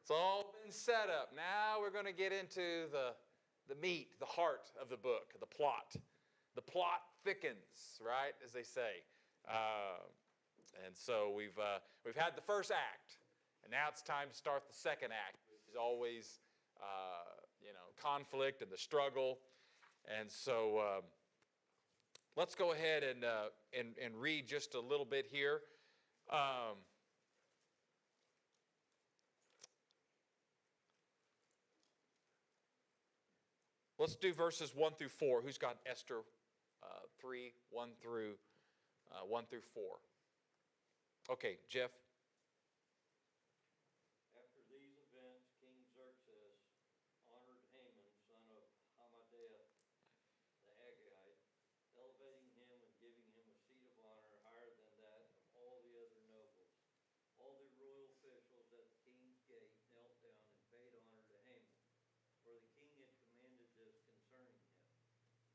It's all been set up. Now we're going to get into the meat, the heart of the book, the plot. The plot thickens, right, as they say. And so we've had the first act, and now it's time to start the second act. There's always, conflict and the struggle. And so let's go ahead and read just a little bit here. Let's do verses 1 through 4. Who's got Esther 3, 1 through 4? Okay, Jeff. After these events, King Xerxes honored Haman, son of Hammedatha the Agagite, elevating him and giving him a seat of honor higher than that of all the other nobles. All the royal officials at the king's gate knelt down and paid honor to Haman, for the king had commanded this concerning him.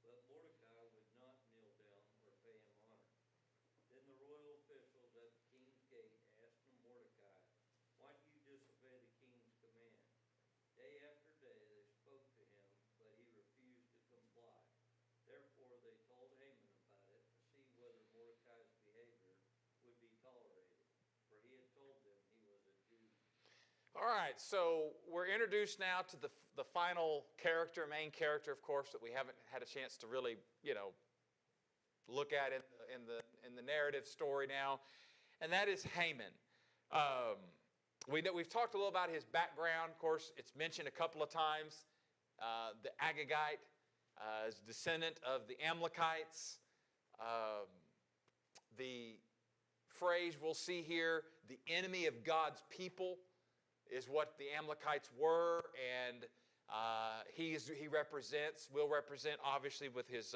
But Mordecai would not kneel down or pay him honor. Then the royal officials at the king's gate asked Mordecai, "Why do you disobey the king's command?" Day after day they spoke to him, but he refused to comply. Therefore they told Haman about it to see whether Mordecai's behavior would be tolerated, for he had told them he was a Jew. All right, so we're introduced now to the final character, main character, of course, that we haven't had a chance to really, look at in the narrative story now, and that is Haman. We've talked a little about his background. Of course, it's mentioned a couple of times. The Agagite is descendant of the Amalekites. The phrase we'll see here, the enemy of God's people, is what the Amalekites were, and will represent, obviously, with his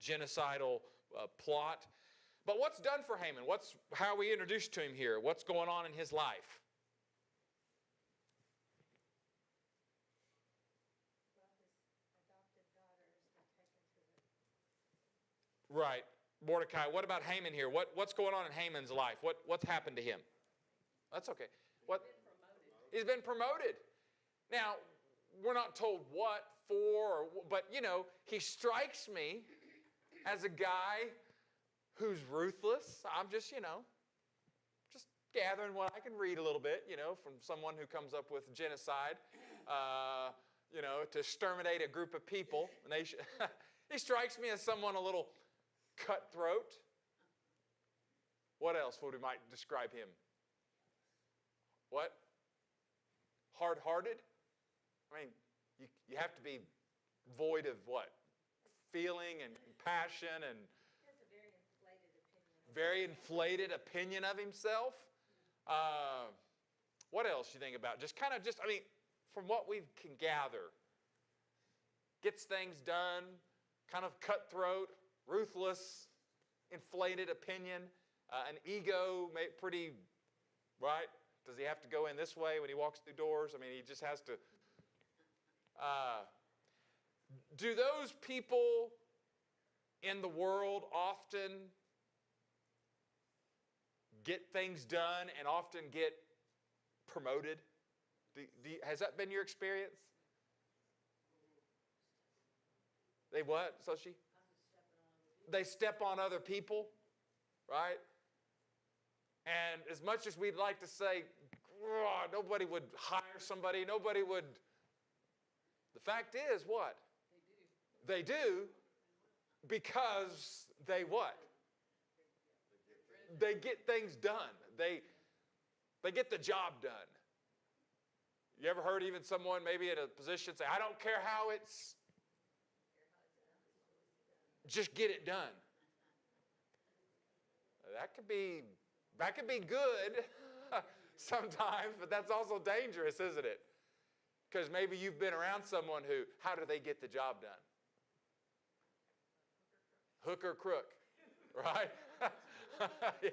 genocidal plot. But what's done for Haman? How are we introduced to him here? What's going on in his life? Well, his adopted daughter has been taken to the... Right. Mordecai, what about Haman here? What's going on in Haman's life? What's happened to him? That's okay. He's been promoted. Now, we're not told what for, but he strikes me as a guy who's ruthless. I'm just gathering what I can read a little bit, from someone who comes up with genocide, to exterminate a group of people. He strikes me as someone a little cutthroat. What else would we might describe him? What? Hard-hearted? I mean, you have to be void of what? Feeling and passion and... He has a very inflated opinion. Very inflated opinion of himself. What else do you think about? From what we can gather, gets things done, kind of cutthroat, ruthless, inflated opinion, an ego, pretty, right? Does he have to go in this way when he walks through doors? I mean, he just has to... do those people in the world often get things done and often get promoted? Has that been your experience? They what, Soshi? They step on other people, right? And as much as we'd like to say, nobody would hire somebody, nobody would... The fact is what? They do because they what? They get things done. They get the job done. You ever heard even someone maybe in a position say, I don't care how it's, just get it done. That could be good sometimes, but that's also dangerous, isn't it? Because maybe you've been around someone who, how do they get the job done? Hook or crook, right? Yeah.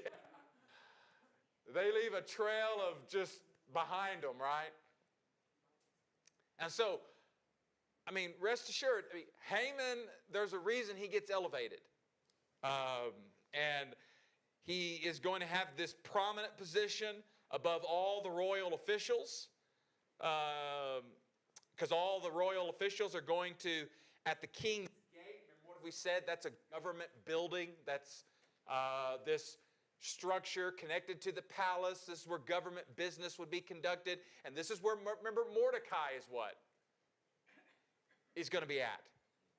They leave a trail of just behind them, right? And so, rest assured, Haman, there's a reason he gets elevated. And he is going to have this prominent position. above all the royal officials, because all the royal officials are going to, at the king's gate, remember what we said? That's a government building. That's this structure connected to the palace. This is where government business would be conducted. And this is where, remember, Mordecai is what? He's going to be at.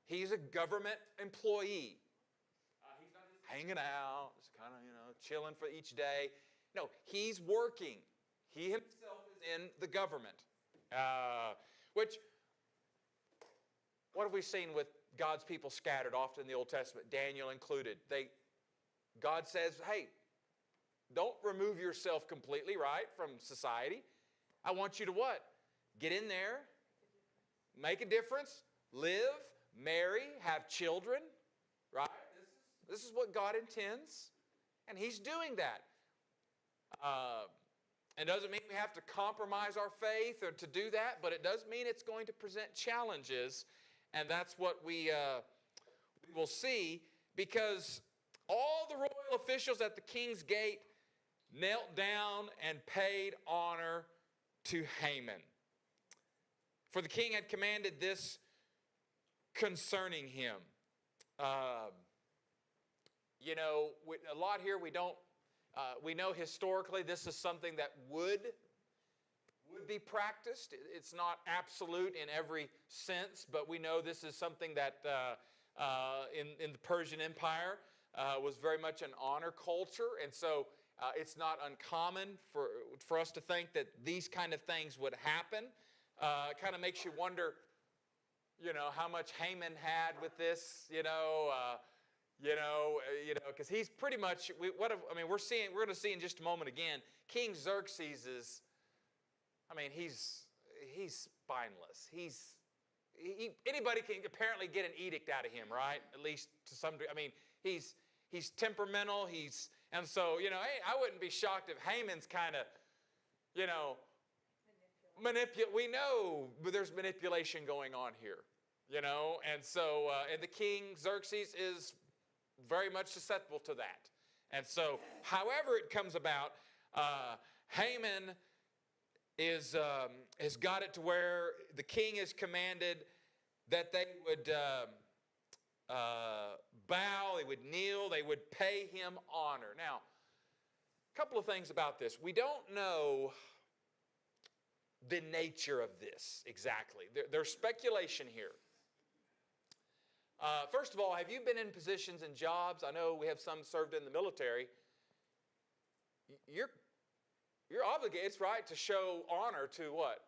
He's a government employee. He's not just hanging out, just kind of, chilling for each day. No, he's working. He himself is in the government. Which, what have we seen with God's people scattered often in the Old Testament, Daniel included? God says, hey, don't remove yourself completely, right, from society. I want you to what? Get in there, make a difference, live, marry, have children, right? This is what God intends, and He's doing that. It doesn't mean we have to compromise our faith or to do that, but it does mean it's going to present challenges, and that's what we will see, because all the royal officials at the king's gate knelt down and paid honor to Haman. For the king had commanded this concerning him. A lot here we don't, we know historically this is something that would be practiced. It's not absolute in every sense, but we know this is something that in the Persian Empire was very much an honor culture, and so it's not uncommon for us to think that these kind of things would happen. It kind of makes you wonder, how much Haman had with this, because he's pretty much, we're going to see in just a moment again, King Xerxes is, he's spineless. Anybody can apparently get an edict out of him, right? At least to some degree. He's temperamental. And so, hey, I wouldn't be shocked if Haman's kind of, we know there's manipulation going on here, and so, and the king Xerxes is very much susceptible to that. And so, however it comes about, Haman has got it to where the king has commanded that they would bow, they would kneel, they would pay him honor. Now, a couple of things about this. We don't know the nature of this exactly. There's speculation here. First of all, have you been in positions and jobs? I know we have some served in the military. You're obligated, it's right, to show honor to what?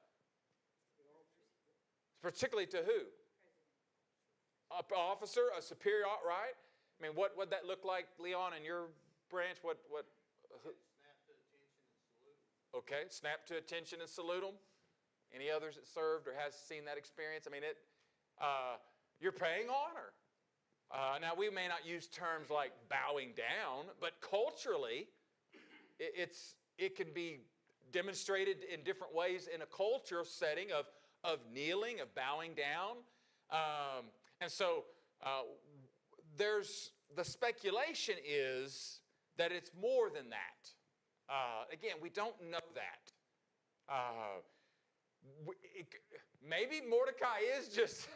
Particularly to who? An officer, a superior, right? What would that look like, Leon, in your branch? What? Okay, snap to attention and salute them. Any others that served or has seen that experience? You're paying honor. Now, we may not use terms like bowing down, but culturally, it can be demonstrated in different ways in a cultural setting of kneeling, of bowing down. And so there's the speculation is that it's more than that. Again, we don't know that. Maybe Mordecai is just,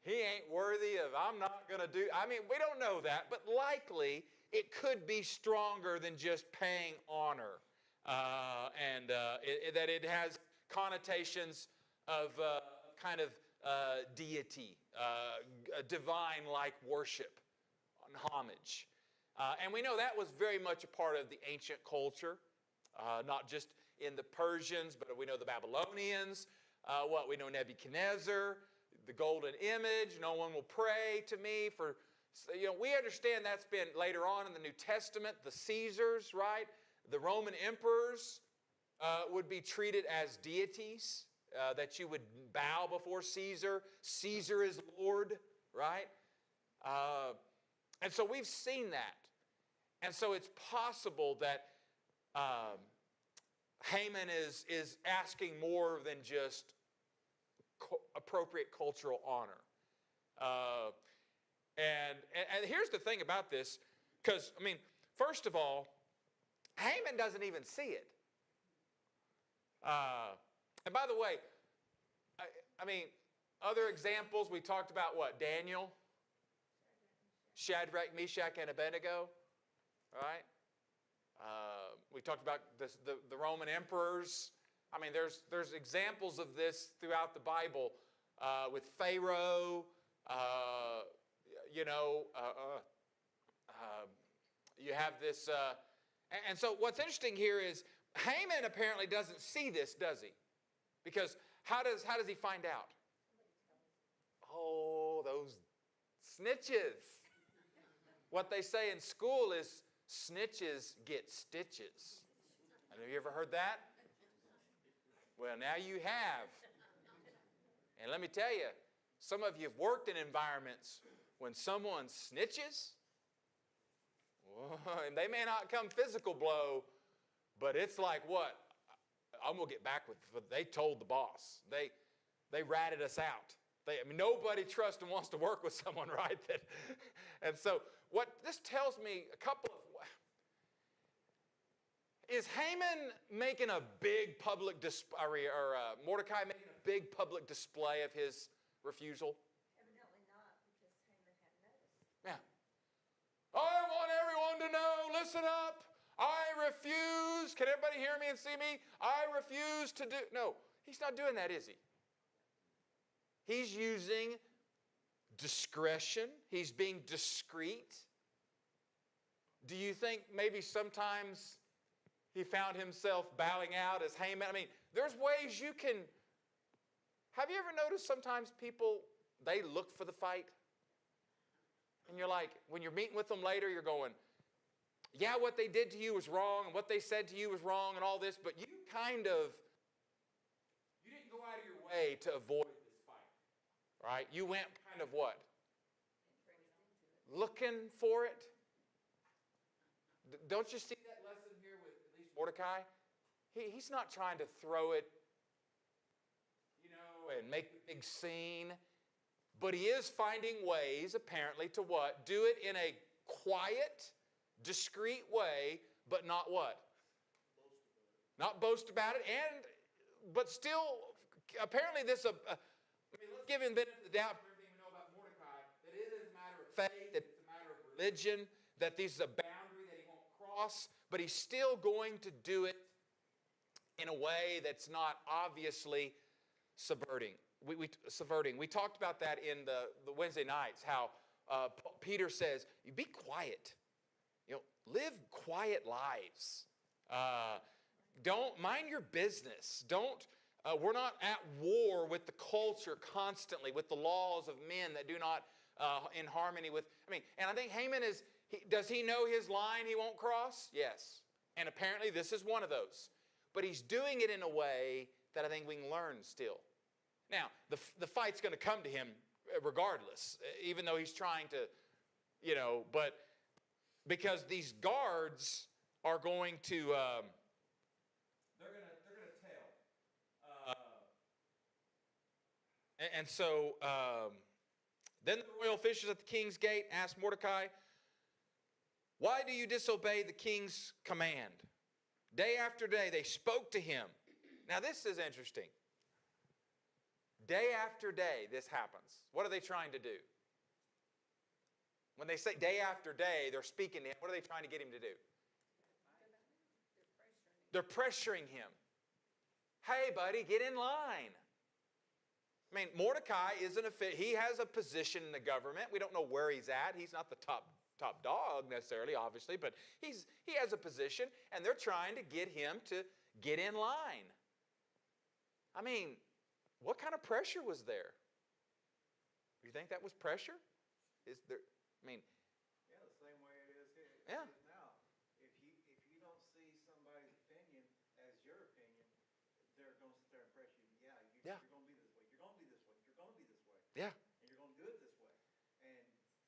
he ain't worthy of, I'm not going to do, we don't know that, but likely it could be stronger than just paying honor. That it has connotations of kind of deity, divine-like worship and homage. And we know that was very much a part of the ancient culture, not just in the Persians, but we know the Babylonians, we know Nebuchadnezzar, the golden image, no one will pray to me for, we understand that's been later on in the New Testament, the Caesars, right? The Roman emperors would be treated as deities, that you would bow before Caesar. Caesar is Lord, right? And so we've seen that. And so it's possible that Haman is asking more than just appropriate cultural honor. And here's the thing about this, because, first of all, Haman doesn't even see it. And by the way, I mean, other examples, we talked about what? Daniel, Shadrach, Meshach, and Abednego, right? We talked about the Roman emperors. I mean, there's examples of this throughout the Bible with Pharaoh. You have this, and so what's interesting here is Haman apparently doesn't see this, does he? Because how does he find out? Oh, those snitches. What they say in school is snitches get stitches. Have you ever heard that? Well, now you have. And let me tell you, some of you have worked in environments when someone snitches, and they may not come physical blow, but it's like what? I'm going to get back with, they told the boss. They ratted us out. Nobody trusts and wants to work with someone, right? And so what this tells me, is Haman making a big public display, or Mordecai making a big public display of his refusal? Evidently not, because Haman had noticed. Yeah. I want everyone to know, listen up, I refuse. Can everybody hear me and see me? I refuse to do. No, he's not doing that, is he? He's using discretion. He's being discreet. Do you think maybe sometimes he found himself bowing out as Haman? There's ways you can. Have you ever noticed sometimes people, they look for the fight? And you're like, when you're meeting with them later, you're going, yeah, what they did to you was wrong, and what they said to you was wrong, and all this, but you didn't go out of your way to avoid this fight, right? You went kind of what? Looking for it. Don't you see that lesson here with at least Mordecai? He's not trying to throw it, and make a big scene, but he is finding ways, apparently, to what? Do it in a quiet, discreet way, but not what? Not boast about it, but still, apparently this, let's give him the benefit of the doubt for everything we know about Mordecai, that it is a matter of faith, that it's a matter of religion, that this is a boundary that he won't cross, but he's still going to do it in a way that's not obviously subverting. We talked about that in the Wednesday nights, how Peter says, you be quiet. Live quiet lives. Don't mind your business. We're not at war with the culture constantly, with the laws of men that do not in harmony with, and I think Haman does he know his line he won't cross? Yes. And apparently this is one of those. But he's doing it in a way that I think we can learn still. Now, the fight's going to come to him regardless, even though he's trying to, but because these guards are going to, they're going to tell. And so then the royal officials at the king's gate asked Mordecai, why do you disobey the king's command? Day after day they spoke to him. Now this is interesting. Day after day this happens. What are they trying to do? When they say day after day they're speaking to him, what are they trying to get him to do? They're pressuring him. Hey buddy, get in line. Mordecai he has a position in the government. We don't know where he's at. He's not the top dog necessarily, obviously, but he has a position, and they're trying to get him to get in line. What kind of pressure was there? Do you think that was pressure? Is there? Yeah, the same way it is here. Yeah. Now, if you don't see somebody's opinion as your opinion, they're going to sit there and pressure you. Yeah, you're going to be this way. You're going to be this way. You're going to be this way. Yeah. And you're going to do it this way. And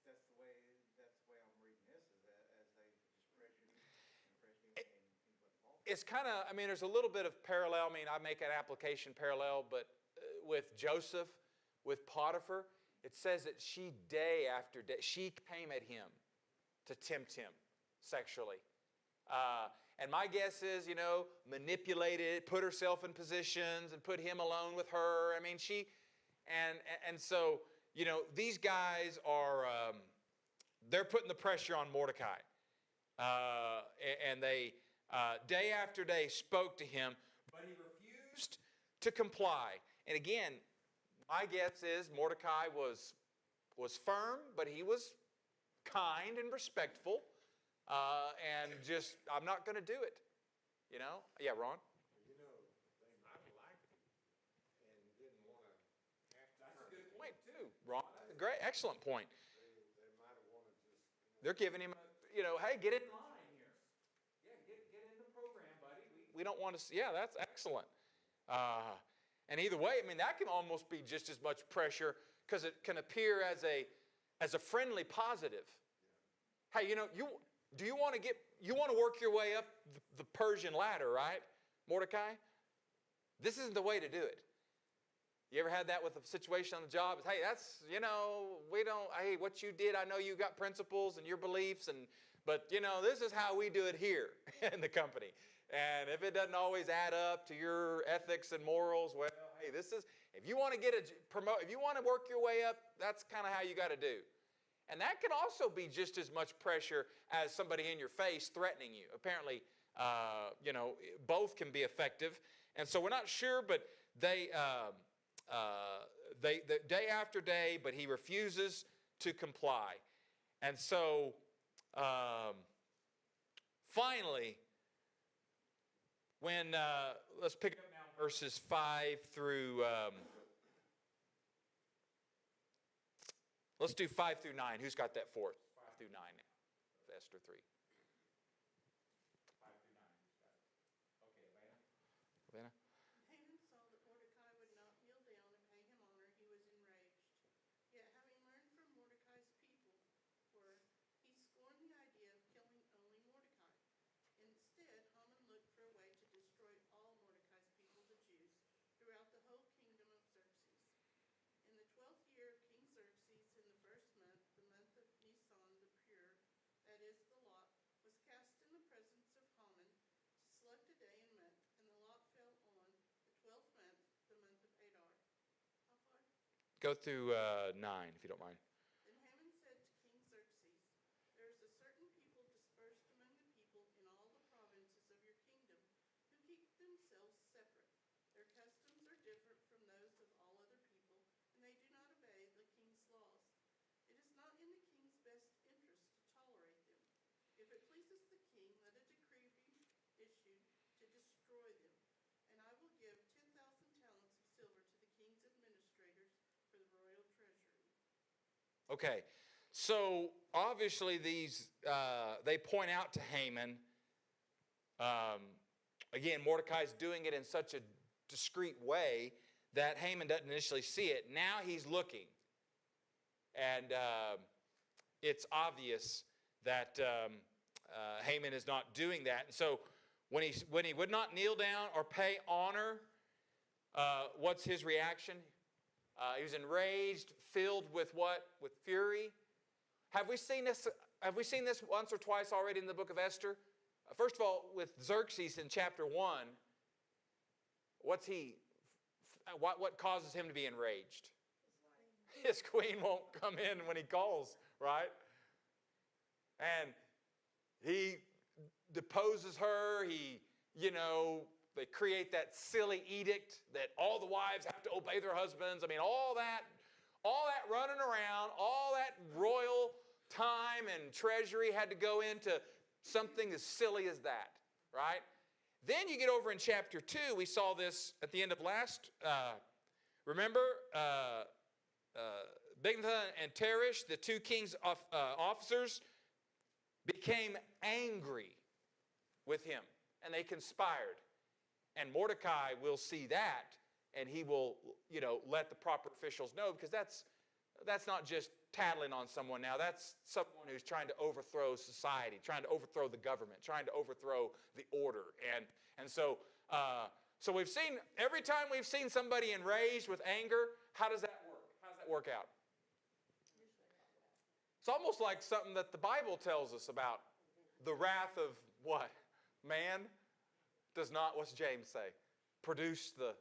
that's the way I'm reading this, is that as they just pressure you and It's kind of, there's a little bit of parallel. I make an application parallel, but with Joseph, with Potiphar, it says that she day after day, she came at him to tempt him sexually. And my guess is, manipulated, put herself in positions and put him alone with her. I mean, and so, these guys are, they're putting the pressure on Mordecai. And they, day after day, spoke to him, but he refused to comply. And again, my guess is Mordecai was firm, but he was kind and respectful. And just, I'm not going to do it. Yeah, Ron? They might have liked him and didn't want to have to. That's a good point, too, Ron. That's a great, excellent point. They might have wanted just. They're giving him, hey, get in line here. Yeah, get in the program, buddy. We don't want to, yeah, that's excellent. And either way, I mean, that can almost be just as much pressure because it can appear as a friendly positive. Hey, you want to work your way up the Persian ladder, right, Mordecai? This isn't the way to do it. You ever had that with a situation on the job? Hey, that's, hey, what you did, I know you got principles and your beliefs, but this is how we do it here in the company. And if it doesn't always add up to your ethics and morals, well, hey, if you want to if you want to work your way up, that's kind of how you got to do. And that can also be just as much pressure as somebody in your face threatening you. Apparently, both can be effective. And so we're not sure, but they day after day, but he refuses to comply. And so finally, when let's pick up now verses 5 through let's do 5 through 9. Who's got that for us? 5 through 9 now. Esther 3. 5 through 9. Who's got it? Okay, Vanna? Haman saw that Mordecai would not kneel down and pay him honor. He was enraged. Yet having learned from Mordecai's people he scorned the idea of killing only Mordecai. Instead, Haman looked for a way to destroy all Mordecai's people, the Jews, throughout the whole kingdom of Xerxes. In the 12th year of King Xerxes, in the first month, the month of Nisan the Pure, that is, the lot, was cast in the presence of Haman to select a day and month, and the lot fell on the 12th month, the month of Adar. How far? Go through 9, if you don't mind. Then Haman said to King Xerxes, there is a certain people dispersed among the people in all the provinces of your kingdom who keep themselves separate. Their customs are different from those of all other people, and they do not obey the king's laws. It is not in the king's best interest to tolerate them. If it pleases the king, let a decree be issued to destroy them, and I will give 10,000 talents of silver to the king's administrators for the royal treasury. Okay, so obviously they point out to Haman. Again, Mordecai's doing it in such a discreet way that Haman doesn't initially see it. Now he's looking. And it's obvious that Haman is not doing that. And so when he would not kneel down or pay honor, what's his reaction? He was enraged, filled with what? With fury. Have we seen this once or twice already in the book of Esther? First of all, with Xerxes in chapter 1, what causes him to be enraged? His queen won't come in when he calls, right? And he deposes her. They create that silly edict that all the wives have to obey their husbands. I mean, all that running around, all that royal time and treasury had to go into something as silly as that, right? Then you get over in chapter 2. We saw this at the end of last. Remember, Bigthan and Teresh, the two king's officers, became angry with him, and they conspired. And Mordecai will see that, and he will, let the proper officials know, because that's not just tattling on someone now. That's someone who's trying to overthrow society, trying to overthrow the government, trying to overthrow the order. And so we've seen, every time we've seen somebody enraged with anger, how does that work? How does that work out? It's almost like something that the Bible tells us about the wrath of what? man does not, what's James say? Produce the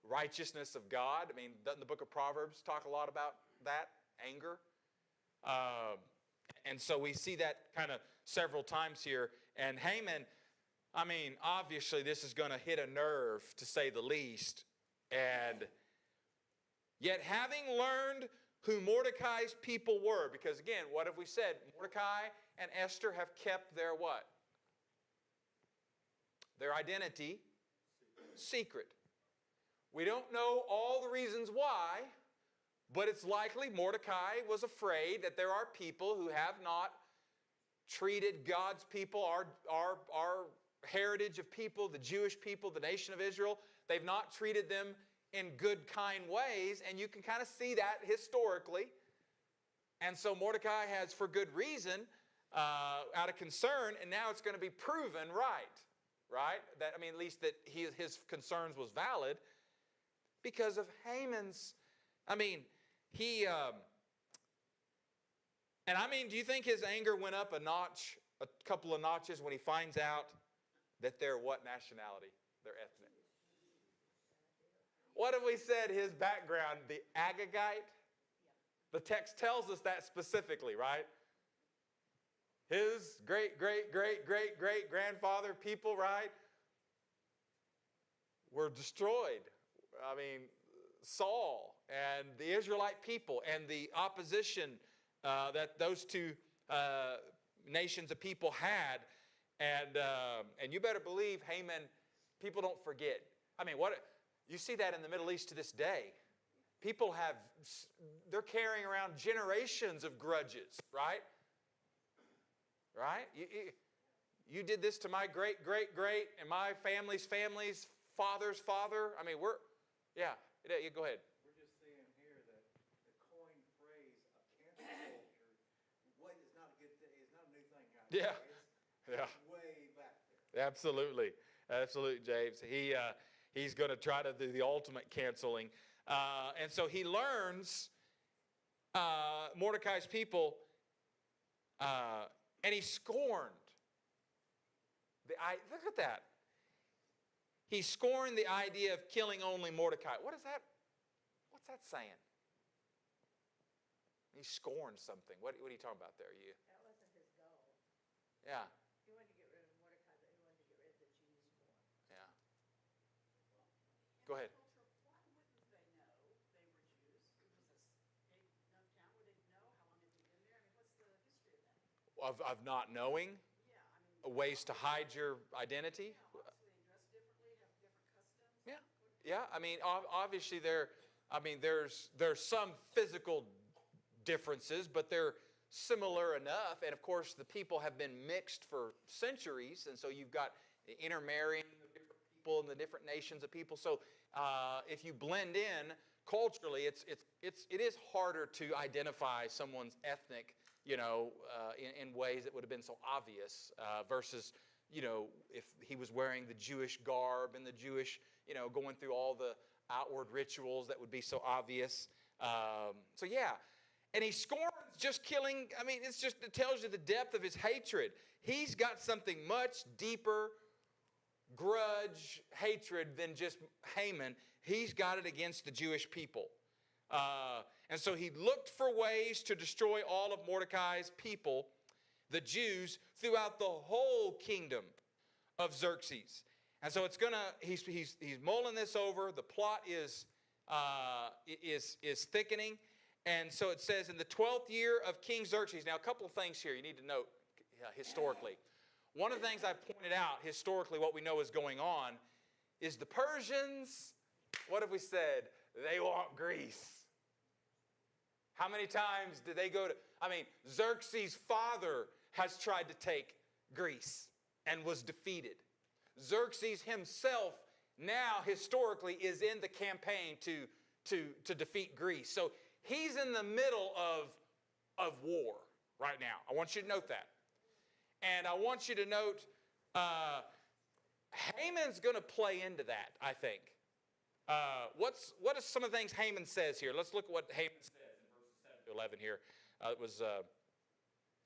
righteousness of God. I mean, doesn't the book of Proverbs talk a lot about that? Anger. And so we see that kind of several times here. And Haman, I mean, obviously this is going to hit a nerve, to say the least. And yet having learned who Mordecai's people were, because again, what have we said? Mordecai and Esther have kept their what? Their identity secret. We don't know all the reasons why, but it's likely Mordecai was afraid that there are people who have not treated God's people, our heritage of people, the Jewish people, the nation of Israel, they've not treated them in good, kind ways, and you can kind of see that historically. And so Mordecai has, for good reason, out of concern, and now it's going to be proven right? That, I mean, at least that his concerns was valid because of Haman's, I mean, he, and I mean, do you think his anger went up a notch, a couple of notches when he finds out that they're what nationality? They're ethnic. What have we said his background, the Agagite? The text tells us that specifically, right? His great-great-great-great-great-grandfather people, right, were destroyed. I mean, Saul and the Israelite people and the opposition that those two nations of people had. And you better believe Haman, people don't forget. I mean, you see that in the Middle East to this day. People they're carrying around generations of grudges, right? Right? You did this to my great-great-great and my family's father's father. I mean, yeah, go ahead. We're just seeing here that the coined phrase of cancel culture, is not a new thing out there. Yeah. It's way back there. Absolutely, James. He's going to try to do the ultimate canceling. And so he learns Mordecai's people, and he scorned. Look at that. He scorned the idea of killing only Mordecai. What's that saying? He scorned something. What are you talking about there? That wasn't his goal. Yeah. He wanted to get rid of Mordecai, but he wanted to get rid of the Jews more. Yeah. Go ahead. Why wouldn't they know they were Jews? It was a big enough town where they'd know. How long had they been there? I mean, what's the history of that? Of not knowing? Yeah, I mean, Ways to hide your identity? obviously they dress differently, have different customs. Yeah. Yeah, I mean, obviously there's some physical differences, but they're similar enough. And of course, the people have been mixed for centuries, and so you've got intermarrying of different people and the different nations of people. So if you blend in culturally, it is harder to identify someone's ethnic, in ways that would have been so obvious versus, if he was wearing the Jewish garb and the Jewish, going through all the outward rituals that would be so obvious. So yeah, and he scorns just killing. I mean, it tells you the depth of his hatred. He's got something much deeper grudge, hatred than just Haman. He's got it against the Jewish people. And so he looked for ways to destroy all of Mordecai's people, the Jews, throughout the whole kingdom of Xerxes. And so he's mulling this over. The plot is thickening. And so it says, in the 12th year of King Xerxes. Now, a couple of things here you need to note historically. One of the things I pointed out historically, what we know is going on, is the Persians, what have we said? They want Greece. How many times did they go to, Xerxes' father has tried to take Greece and was defeated. Xerxes himself now historically is in the campaign to defeat Greece. So he's in the middle of war right now. I want you to note that. And I want you to note Haman's going to play into that, I think. What are some of the things Haman says here? Let's look at what Haman says in verses 7 to 11 here.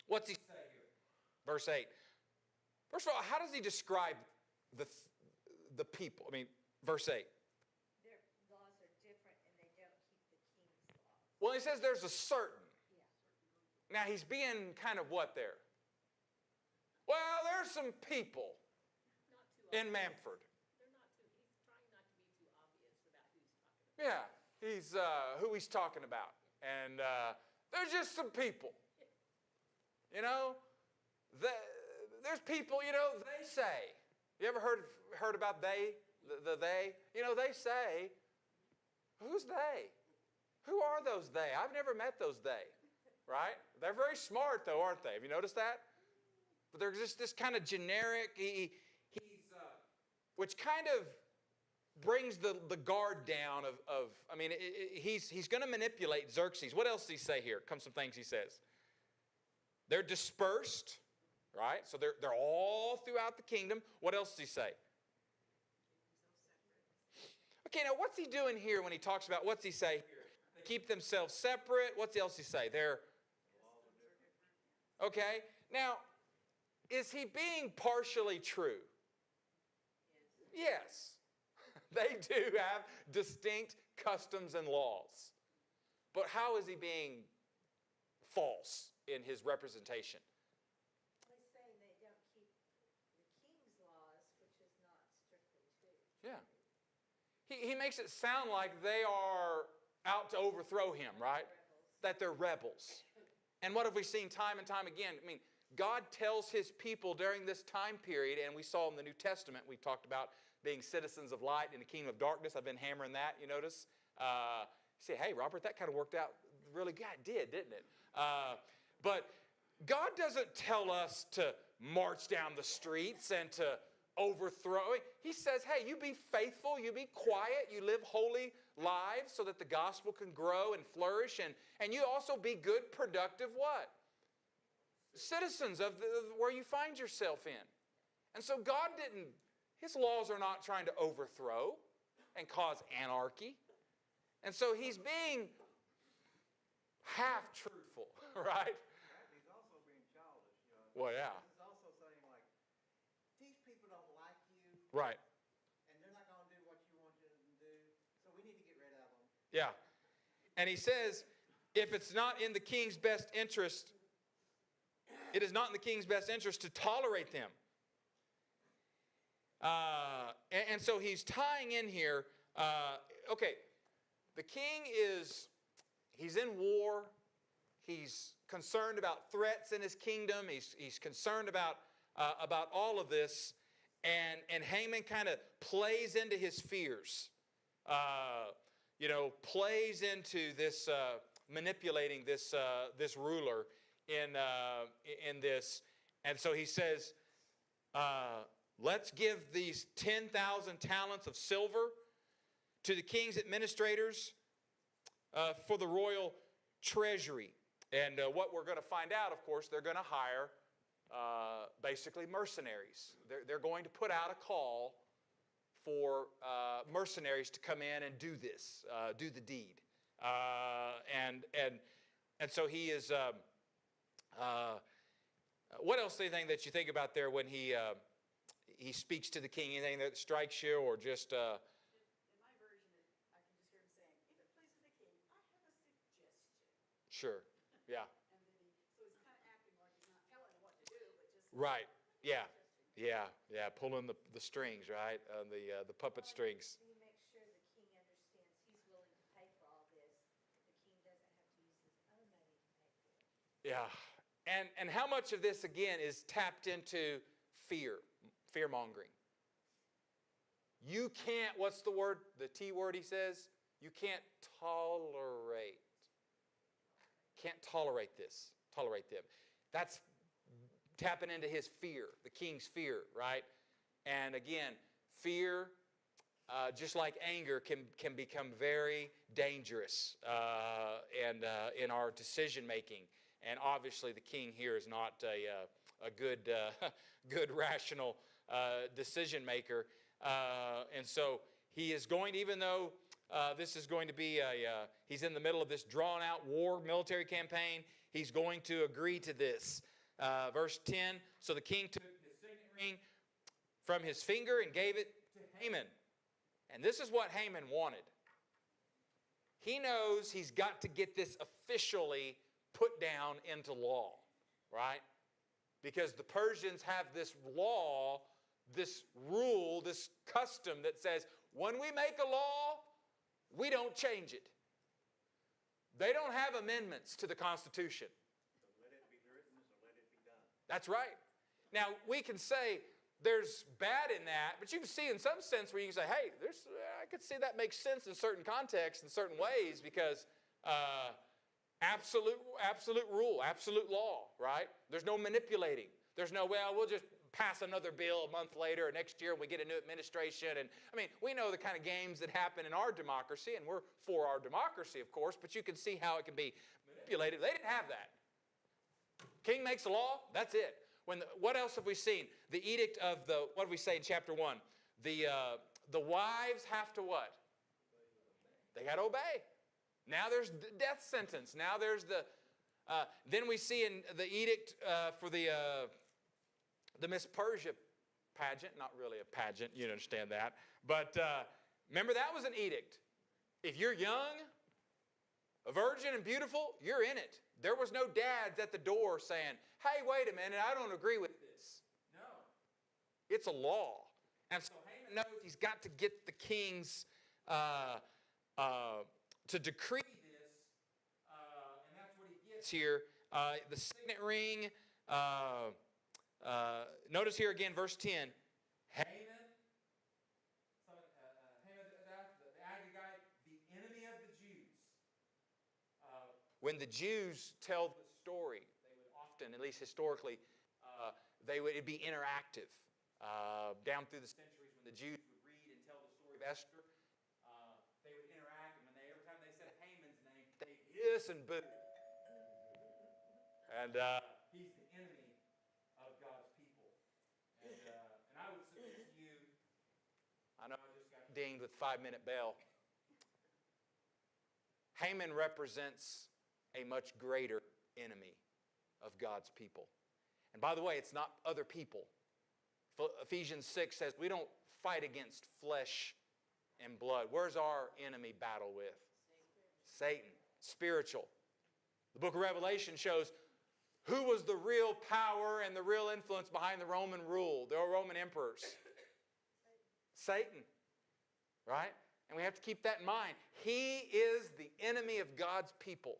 What's he say here? Verse 8. First of all, how does he describe the people? I mean, verse 8. Their laws are different and they don't keep the king's laws. Well, he says there's a certain. Yeah. Now, he's being kind of what there? Well, there's some people Not too in obvious. Manford. They're not too, he's trying not to be too obvious about who he's talking about. Yeah, he's who he's talking about. And there's just some people. You know, there's people, you know, they say. You ever heard about they, the they? You know, they say, who's they? Who are those they? I've never met those they, right? They're very smart, though, aren't they? Have you noticed that? But they're just this kind of generic, which kind of brings the guard down of I mean, he's going to manipulate Xerxes. What else does he say here? Come some things he says. They're dispersed, right? So they're all throughout the kingdom. What else does he say? Okay, now what's he doing here when he talks about, what's he say here? They keep themselves separate. What's else he say? Okay, now, is he being partially true? Yes. They do have distinct customs and laws. But how is he being false in his representation? He's saying they don't keep the king's laws, which is not strictly true. Yeah. He makes it sound like they are out to overthrow him, right? That they're rebels. And what have we seen time and time again? I mean, God tells his people during this time period, and we saw in the New Testament, we talked about being citizens of light in the kingdom of darkness. I've been hammering that, you notice? You say, hey, Robert, that kind of worked out really good. It did, didn't it? But God doesn't tell us to march down the streets and to overthrow. He says, hey, you be faithful, you be quiet, you live holy lives so that the gospel can grow and flourish, and you also be good, productive what? Citizens of where you find yourself in. And so God didn't, his laws are not trying to overthrow and cause anarchy. And so he's being half truthful, right? He's also being childish. You know. Well, yeah. He's also saying, like, these people don't like you, Right. and they're not going to do what you want them to do, so we need to get rid of them. Yeah. And he says, if it's not in the king's best interest, it is not in the king's best interest to tolerate them. And so he's tying in here, okay, the king he's in war. He's concerned about threats in his kingdom. He's concerned about all of this. And Haman kind of plays into his fears. Plays into this, manipulating this ruler in this. And so he says, let's give these 10,000 talents of silver to the king's administrators for the royal treasury. And what we're going to find out, of course, they're going to hire basically mercenaries. They're going to put out a call for mercenaries to come in and do this, do the deed. And so he is... what else do you think that you think about there when he speaks to the king? Anything that strikes you, or just? In my version, I can just hear him saying, if it pleases the king, I have a suggestion. Sure. Yeah. And then so he's kind of acting like he's not telling him what to do, but just Right. Yeah. Yeah. Pulling the strings, right? The puppet strings. He makes sure the king understands he's willing to pay for all this. The king doesn't have to use his own money to pay for it. Yeah. And how much of this again is tapped into fear-mongering? You can't, what's the word, the T word he says? You can't tolerate this, tolerate them. That's tapping into his fear, the king's fear, right? And again, fear, just like anger, can become very dangerous and in our decision making. And obviously, the king here is not a good rational decision maker. And so he is going, even though this is going to be he's in the middle of this drawn out war military campaign, he's going to agree to this. Verse 10, so the king took his signet ring from his finger and gave it to Haman. And this is what Haman wanted. He knows he's got to get this officially put down into law, right? Because the Persians have this law, this rule, this custom that says when we make a law, we don't change it. They don't have amendments to the Constitution. So let it be written, so let it be done. That's right. Now, we can say there's bad in that, but you can see in some sense where you can say, hey, I could see that makes sense in certain contexts, in certain ways, because absolute rule, absolute law, right? There's no manipulating. There's no, well, we'll just pass another bill a month later or next year we get a new administration. And I mean, we know the kind of games that happen in our democracy, and we're for our democracy, of course, but you can see how it can be manipulated. They didn't have that. King makes a law, that's it. What else have we seen? The edict of what do we say in chapter 1? The wives have to what? They got to obey. Now there's the death sentence. Now there's then we see in the edict for the Miss Persia pageant. Not really a pageant, you understand that. But remember, that was an edict. If you're young, a virgin and beautiful, you're in it. There was no dads at the door saying, hey, wait a minute, I don't agree with this. No. It's a law. And so Haman knows he's got to get the kings to decree this, and that's what he gets here. The signet ring, notice here again, verse 10, Haman, the Agagite, the enemy of the Jews. When the Jews tell the story, they would often, at least historically, it'd be interactive. Down through the centuries, when the Jews would read and tell the story of Esther, they would interact, and every time they said Haman's name, they'd hiss and boo. And he's the enemy of God's people. And I would submit to you, I know I just got dinged with 5-minute bell. Haman represents a much greater enemy of God's people. And by the way, it's not other people. Ephesians 6 says we don't fight against flesh and blood. Where's our enemy battle with? Satan. Spiritual. The book of Revelation shows who was the real power and the real influence behind the Roman rule, the Roman emperors. Satan. Right? And we have to keep that in mind. He is the enemy of God's people.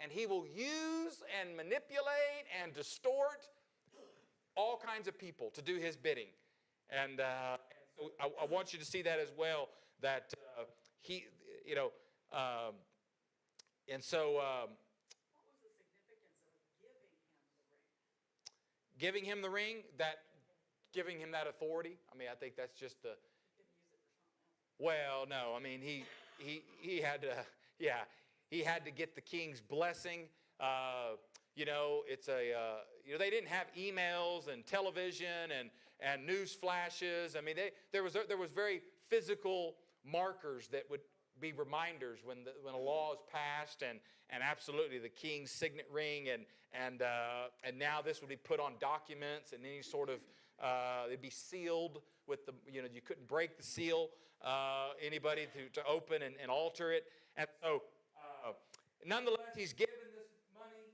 And he will use and manipulate and distort all kinds of people to do his bidding. And so I want you to see that as well, that he, you know, and so... What was the significance of giving him the ring? Giving him that authority. I mean, I think that's just the... He couldn't use it for something else. Well, no, I mean, he had to, yeah, he had to get the king's blessing. It's they didn't have emails and television and news flashes. I mean, there was very physical markers that would be reminders when a law is passed, and absolutely the king's signet ring, and now this would be put on documents, and any sort of it'd be sealed with you couldn't break the seal, anybody to open and alter it. And so nonetheless, he's given this money,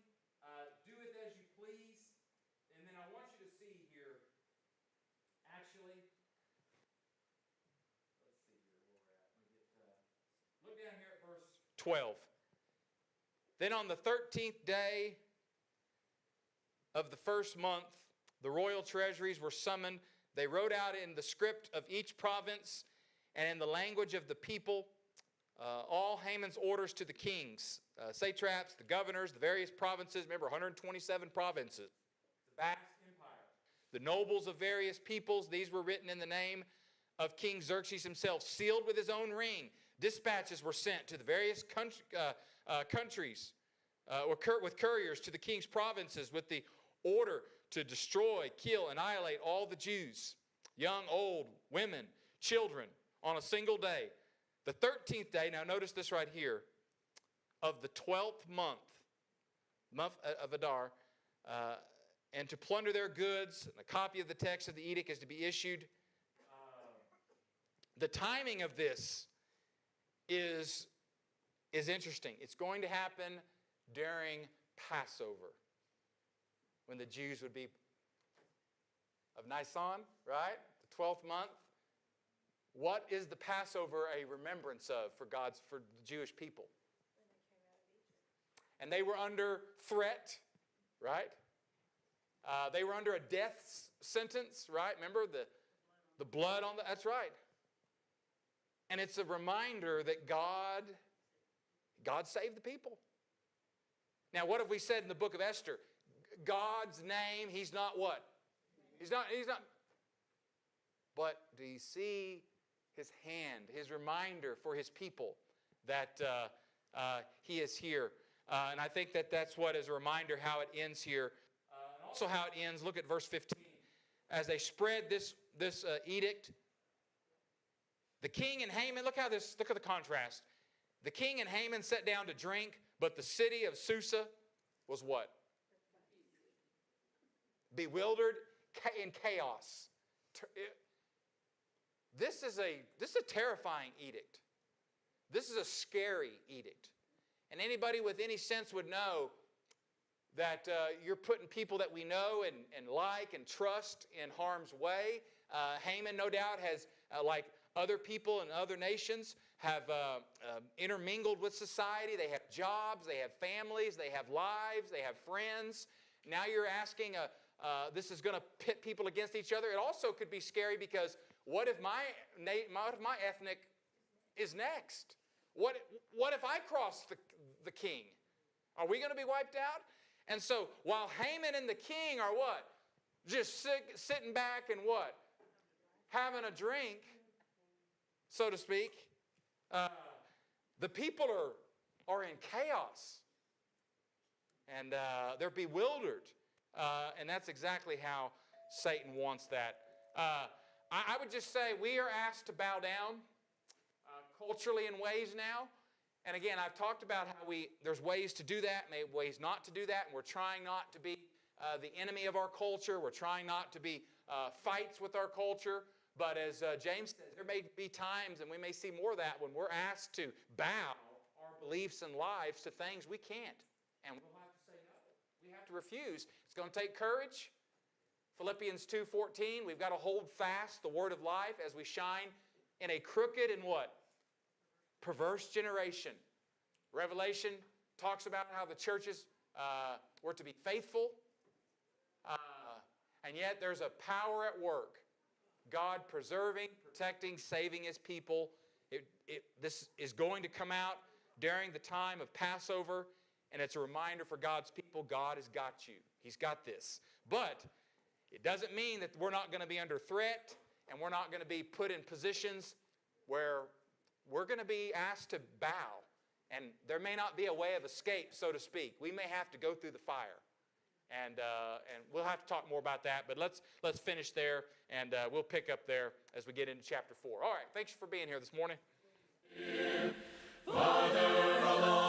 do it as you please. And then I want you to see here, actually, let's see here where we're at. Look down here at verse 12. Then on the 13th day of the first month, the royal treasuries were summoned. They wrote out in the script of each province and in the language of the people all Haman's orders to the kings, satraps, the governors, the various provinces. Remember, 127 provinces. The vast empire. The nobles of various peoples. These were written in the name of King Xerxes himself, sealed with his own ring. Dispatches were sent to the various countries with couriers to the king's provinces with the order to destroy, kill, annihilate all the Jews, young, old, women, children, on a single day. The 13th day, now notice this right here, of the 12th month of Adar, and to plunder their goods. And a copy of the text of the edict is to be issued. The timing of this is interesting. It's going to happen during Passover, when the Jews would be of Nisan, right? The 12th month. What is the Passover a remembrance of for the Jewish people? And they were under threat, right? They were under a death sentence, right? Remember the blood on that's right. And it's a reminder that God saved the people. Now, what have we said in the book of Esther? God's name, He's not what? He's not. But do you see His hand, His reminder for His people that He is here? And I think that's what is a reminder how it ends here. And also how it ends, look at verse 15. As they spread this edict, the king and Haman, look at the contrast. The king and Haman sat down to drink, but the city of Susa was what? Bewildered, in chaos. This is a terrifying edict. This is a scary edict. And anybody with any sense would know that you're putting people that we know and like and trust in harm's way. Haman, no doubt, has, like other people in other nations, have intermingled with society. They have jobs, they have families, they have lives, they have friends. Now you're asking, this is going to pit people against each other. It also could be scary because what if my ethnic is next? What if I cross the king? Are we going to be wiped out? And so while Haman and the king are what? Just sitting back and what? Having a drink, so to speak. The people are in chaos. And they're bewildered. And that's exactly how Satan wants that. I would just say we are asked to bow down culturally in ways now. And again, I've talked about how there's ways to do that, and ways not to do that, and we're trying not to be the enemy of our culture. We're trying not to be fights with our culture. But as James says, there may be times, and we may see more of that, when we're asked to bow our beliefs and lives to things we can't. And we'll have to say no. We have to refuse. It's going to take courage. Philippians 2:14, we've got to hold fast the word of life as we shine in a crooked and what? Perverse generation. Revelation talks about how the churches were to be faithful. And yet there's a power at work. God preserving, protecting, saving His people. This is going to come out during the time of Passover. And it's a reminder for God's people, God has got you. He's got this. But it doesn't mean that we're not going to be under threat and we're not going to be put in positions where we're going to be asked to bow. And there may not be a way of escape, so to speak. We may have to go through the fire. And we'll have to talk more about that. But let's finish there, and we'll pick up there as we get into chapter 4. All right, thanks for being here this morning. Father,